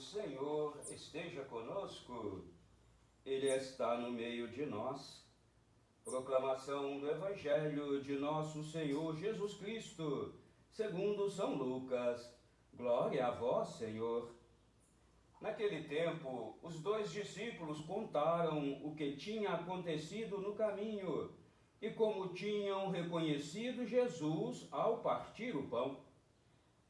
Senhor esteja conosco, Ele está no meio de nós. Proclamação do Evangelho de nosso Senhor Jesus Cristo, segundo São Lucas. Glória a vós, Senhor. Naquele tempo, os 2 discípulos contaram o que tinha acontecido no caminho e como tinham reconhecido Jesus ao partir o pão.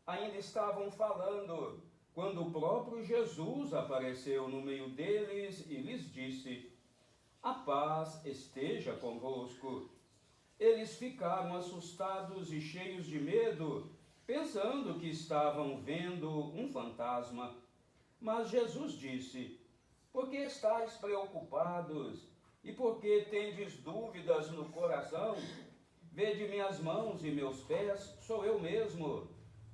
Ainda estavam falando quando o próprio Jesus apareceu no meio deles e lhes disse: "A paz esteja convosco." Eles ficaram assustados e cheios de medo, pensando que estavam vendo um fantasma. Mas Jesus disse: "Por que estáis preocupados? E por que tendes dúvidas no coração? Vede minhas mãos e meus pés, sou eu mesmo.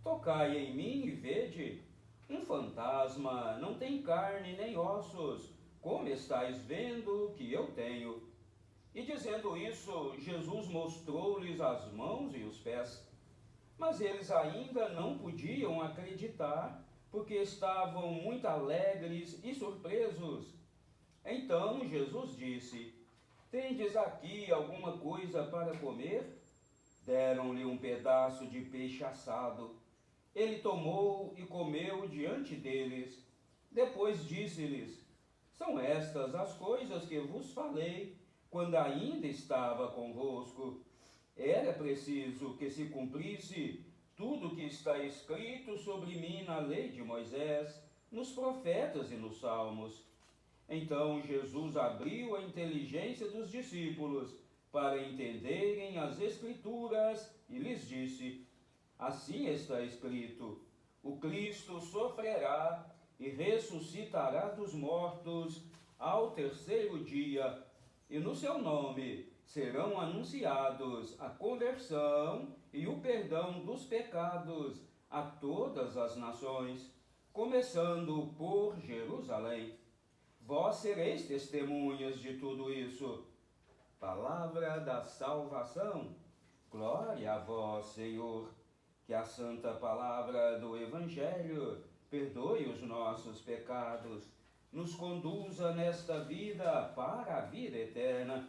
Tocai em mim e vede. Um fantasma não tem carne nem ossos, como estáis vendo que eu tenho." E dizendo isso, Jesus mostrou-lhes as mãos e os pés. Mas eles ainda não podiam acreditar, porque estavam muito alegres e surpresos. Então Jesus disse: "Tendes aqui alguma coisa para comer?" Deram-lhe um pedaço de peixe assado. Ele tomou e comeu diante deles. Depois disse-lhes: "São estas as coisas que vos falei quando ainda estava convosco. Era preciso que se cumprisse tudo o que está escrito sobre mim na lei de Moisés, nos profetas e nos salmos." Então Jesus abriu a inteligência dos discípulos para entenderem as Escrituras e lhes disse: "Assim está escrito: o Cristo sofrerá e ressuscitará dos mortos ao terceiro dia, e no seu nome serão anunciados a conversão e o perdão dos pecados a todas as nações, começando por Jerusalém. Vós sereis testemunhas de tudo isso." Palavra da salvação. Glória a vós, Senhor. Que a santa palavra do Evangelho perdoe os nossos pecados, nos conduza nesta vida para a vida eterna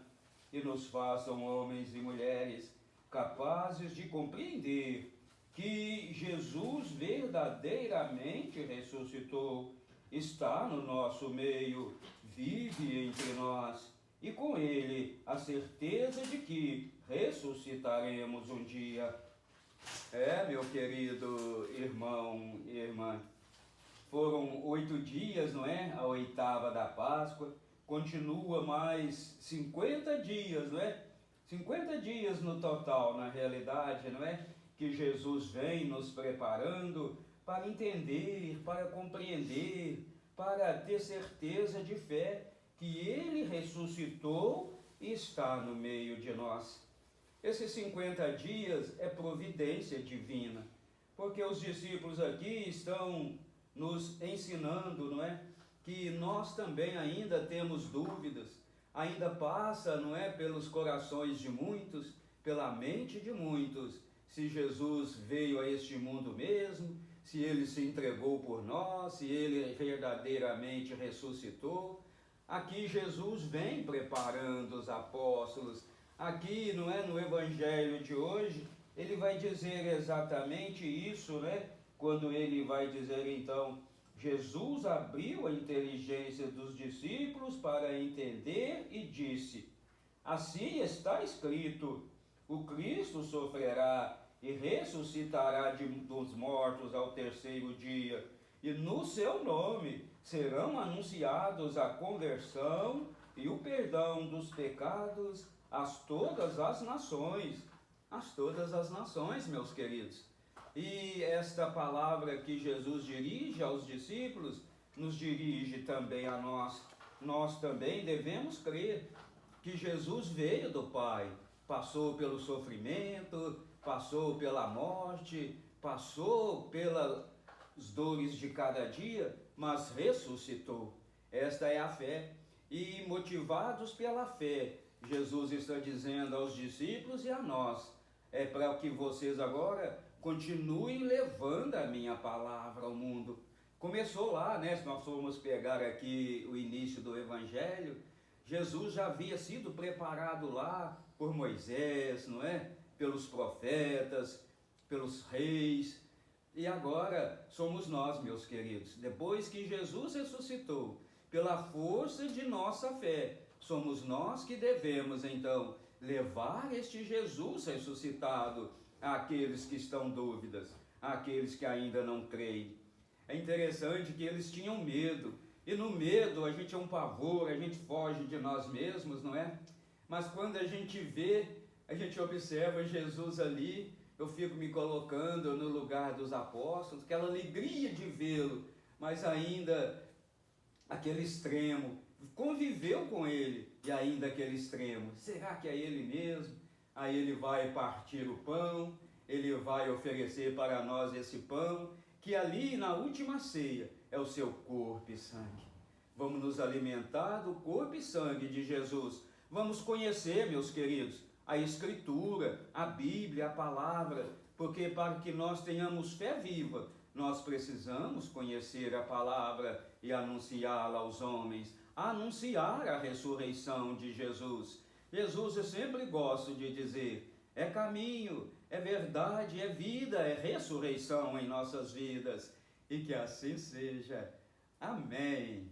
e nos façam homens e mulheres capazes de compreender que Jesus verdadeiramente ressuscitou, está no nosso meio, vive entre nós, e com ele a certeza de que ressuscitaremos um dia. Meu querido irmão e irmã, foram 8 dias, não é? A oitava da Páscoa, continua mais 50 dias, não é? 50 dias no total, na realidade, não é? Que Jesus vem nos preparando para entender, para compreender, para ter certeza de fé que Ele ressuscitou e está no meio de nós. Esses 50 dias é providência divina, porque os discípulos aqui estão nos ensinando, não é? Que nós também ainda temos dúvidas, ainda passa, não é? Pelos corações de muitos, pela mente de muitos, se Jesus veio a este mundo mesmo, se Ele se entregou por nós, se Ele verdadeiramente ressuscitou. Aqui Jesus vem preparando os apóstolos. Aqui, não é, no Evangelho de hoje, ele vai dizer exatamente isso, né? Quando ele vai dizer então: Jesus abriu a inteligência dos discípulos para entender e disse: "Assim está escrito: o Cristo sofrerá e ressuscitará dos mortos ao terceiro dia, e no seu nome serão anunciados a conversão e o perdão dos pecados a todas as nações." A todas as nações, meus queridos. E esta palavra que Jesus dirige aos discípulos, nos dirige também a nós. Nós também devemos crer que Jesus veio do Pai, passou pelo sofrimento, passou pela morte, passou pelas dores de cada dia, mas ressuscitou. Esta é a fé. E motivados pela fé, Jesus está dizendo aos discípulos e a nós: é para que vocês agora continuem levando a minha palavra ao mundo, Começou lá, né? Se nós formos pegar aqui o início do Evangelho, Jesus já havia sido preparado lá por Moisés, não é? Pelos profetas, pelos reis. E agora somos nós, meus queridos. Depois que Jesus ressuscitou, pela força de nossa fé, somos nós que devemos então levar este Jesus ressuscitado àqueles que estão dúvidas, àqueles que ainda não creem. É interessante que eles tinham medo, e no medo a gente é um pavor, a gente foge de nós mesmos, não é? Mas quando a gente vê, a gente observa Jesus ali, eu fico me colocando no lugar dos apóstolos, aquela alegria de vê-lo, mas ainda aquele extremo, conviveu com ele, e ainda aquele extremo, será que é ele mesmo? Aí ele vai partir o pão, ele vai oferecer para nós esse pão, que ali na última ceia é o seu corpo e sangue. Vamos nos alimentar do corpo e sangue de Jesus. Vamos conhecer, meus queridos, a Escritura, a Bíblia, a Palavra, porque para que nós tenhamos fé viva, nós precisamos conhecer a Palavra e anunciá-la aos homens, anunciar a ressurreição de Jesus. Jesus, eu sempre gosto de dizer, é caminho, é verdade, é vida, é ressurreição em nossas vidas. E que assim seja. Amém.